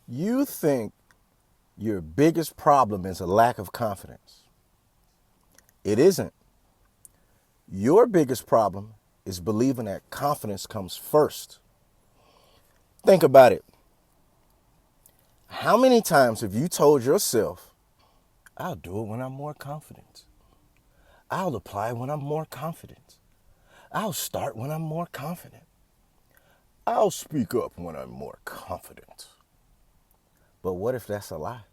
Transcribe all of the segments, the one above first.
You think your biggest problem is a lack of confidence. It isn't. Your biggest problem is believing that confidence comes first. Think about it. How many times have you told yourself, I'll do it when I'm more confident. I'll apply when I'm more confident. I'll start when I'm more confident. I'll speak up when I'm more confident. But what if that's a lie?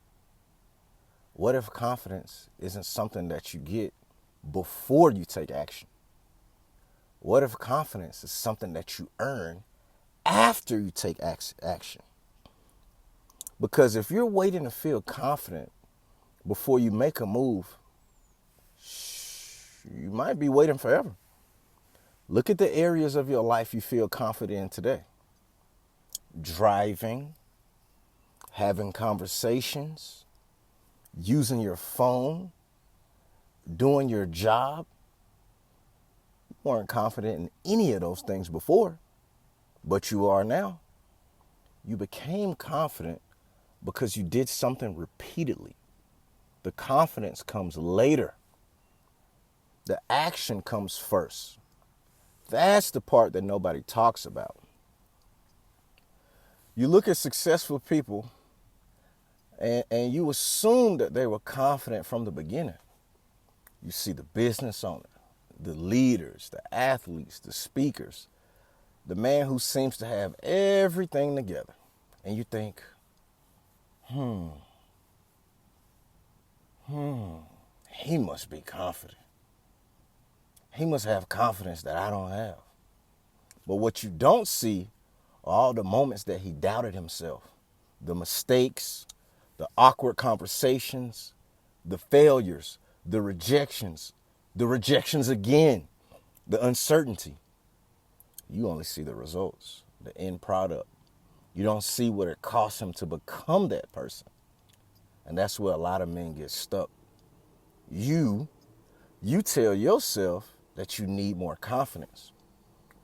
What if confidence isn't something that you get before you take action? What if confidence is something that you earn after you take action? Because if you're waiting to feel confident before you make a move, you might be waiting forever. Look at the areas of your life you feel confident in today. Driving, having conversations, using your phone, doing your job. You weren't confident in any of those things before, but you are now. You became confident because you did something repeatedly. The confidence comes later. The action comes first. That's the part that nobody talks about. You look at successful people and you assume that they were confident from the beginning. You see the business owner, the leaders, the athletes, the speakers, the man who seems to have everything together. And you think, he must be confident. He must have confidence that I don't have. But what you don't see are all the moments that he doubted himself, the mistakes, the awkward conversations, the failures, the rejections again, the uncertainty. You only see the results, the end product. You don't see what it cost him to become that person. And that's where a lot of men get stuck. You tell yourself that you need more confidence.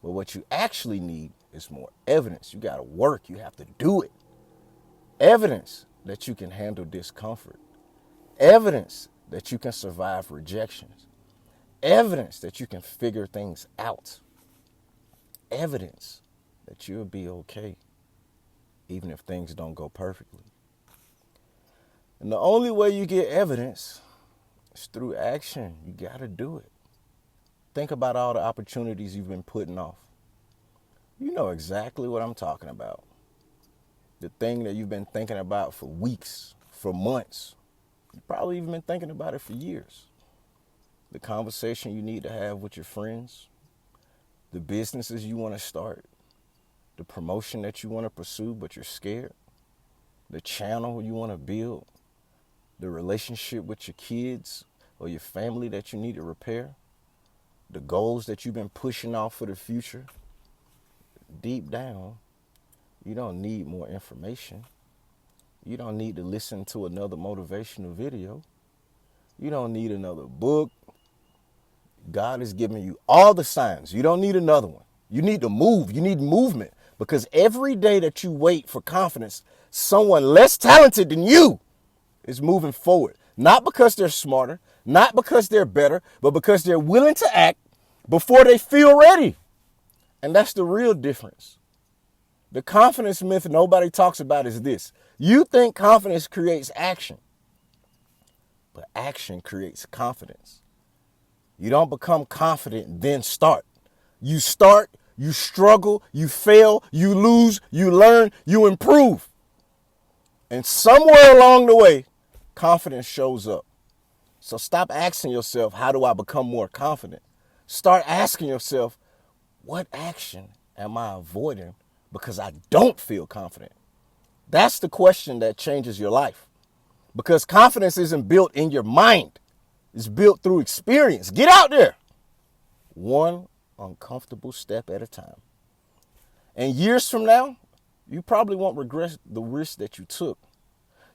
But what you actually need is more evidence. You got to work. You have to do it. Evidence that you can handle discomfort. Evidence that you can survive rejections. Evidence that you can figure things out. Evidence that you'll be okay, even if things don't go perfectly. And the only way you get evidence is through action. You got to do it. Think about all the opportunities you've been putting off. You know exactly what I'm talking about. The thing that you've been thinking about for weeks, for months. You've probably even been thinking about it for years. The conversation you need to have with your friends. The businesses you want to start. The promotion that you want to pursue but you're scared. The channel you want to build. The relationship with your kids or your family that you need to repair. The goals that you've been pushing off for the future. Deep down, you don't need more information. You don't need to listen to another motivational video. You don't need another book. God is giving you all the signs. You don't need another one. You need to move. You need movement. Because every day that you wait for confidence, someone less talented than you is moving forward. Not because they're smarter, not because they're better, but because they're willing to act before they feel ready. And that's the real difference. The confidence myth nobody talks about is this. You think confidence creates action, but action creates confidence. You don't become confident, then start. You start, you struggle, you fail, you lose, you learn, you improve. And somewhere along the way, confidence shows up. So stop asking yourself, how do I become more confident? Start asking yourself, what action am I avoiding because I don't feel confident? That's the question that changes your life. Because confidence isn't built in your mind. It's built through experience. Get out there. One uncomfortable step at a time. And years from now, you probably won't regret the risk that you took.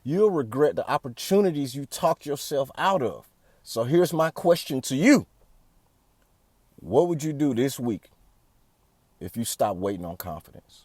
You'll regret the opportunities you talked yourself out of. So here's my question to you. What would you do this week if you stopped waiting on confidence?